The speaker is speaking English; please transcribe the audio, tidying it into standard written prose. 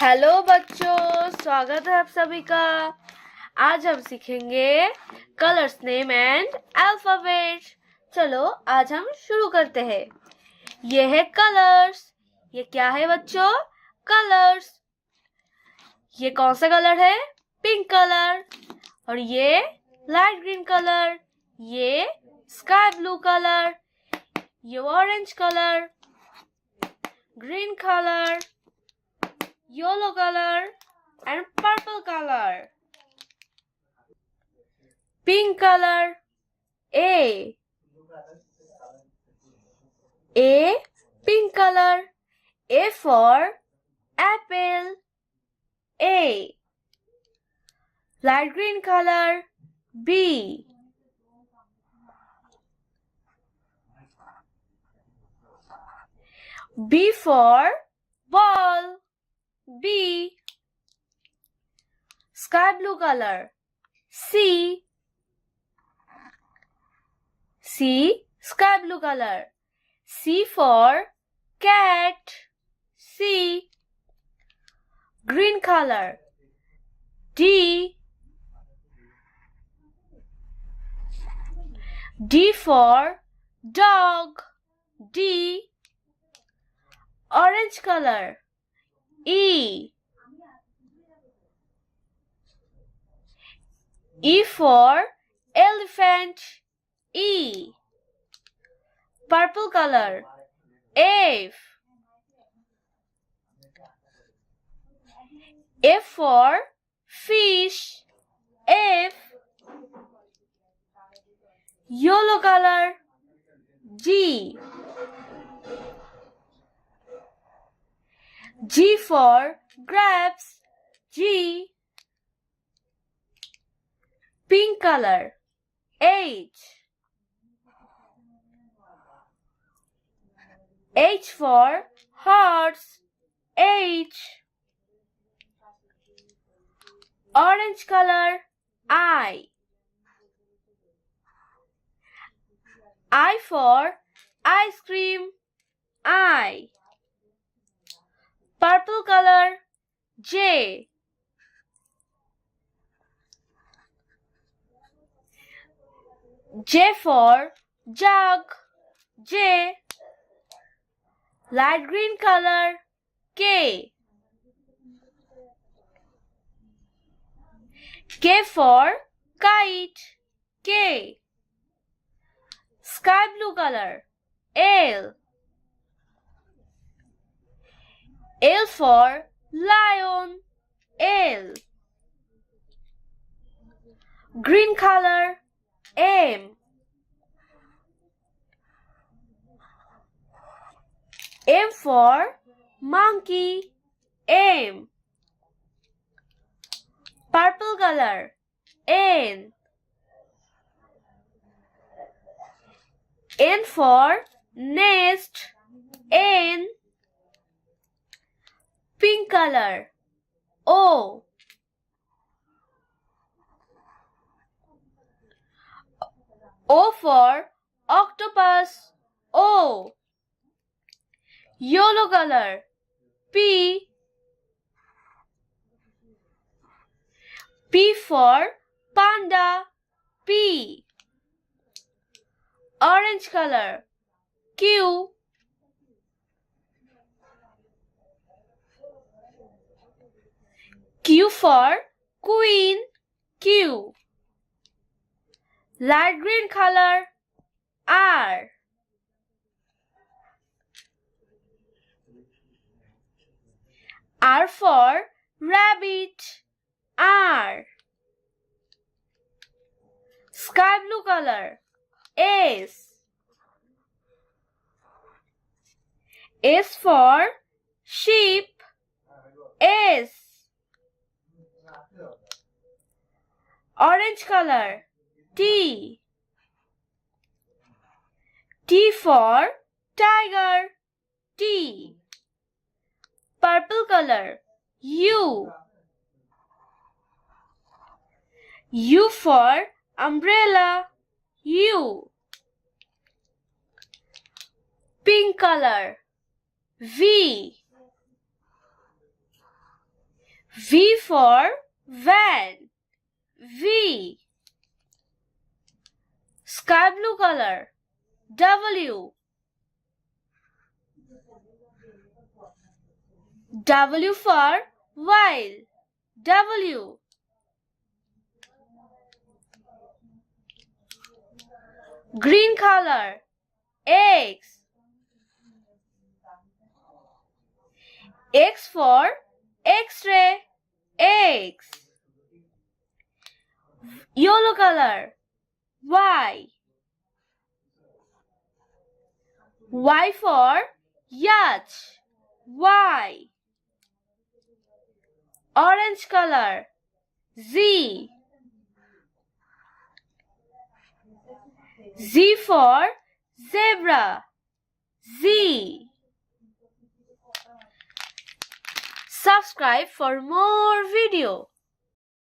Hello बच्चों, स्वागत है आप सभी का। आज हम सीखेंगे कलर्स नेम एंड अल्फाबेट। चलो आज हम शुरू करते हैं। ये है कलर्स। ये क्या है बच्चों? कलर्स। ये कौन सा कलर है? Pink colour. और ये लाइट ग्रीन कलर, ये स्काई ब्लू कलर, ये orange colour, green colour, yellow color and purple color. Pink color. A pink color. A for apple. A. Light green color. B. B for ball. B. Sky blue color. C. Sky blue color. C for cat. C. Green color. D. D for dog. D. Orange color. E. E for elephant. E. Purple color. F. F for fish. F. Yellow color. G. G for grapes. G. Pink color. H. H for horse. H. Orange color. I. I for ice cream. I. Purple color. J. J for jug. J. Light green color. K. K for kite. K. Sky blue color. L. L for lion. L. Green color. M. M for monkey. M. Purple color. N. N for nest. N. Pink color. O. O for octopus. O. Yellow color. P. P for panda. P. Orange color. Q. Q for queen. Q. Light green color. R. R for rabbit. R. Sky blue color. S. S for sheep. S. Orange color. T. T for tiger. T. Purple color. U. U for umbrella. U. Pink color. V. V for van. V. Sky blue color. W. W for while. W. Green color. X. X for X-ray. X. Yellow color. Y. Y for yacht. Y. Orange color. Z. Z for zebra. Z. Subscribe for more video.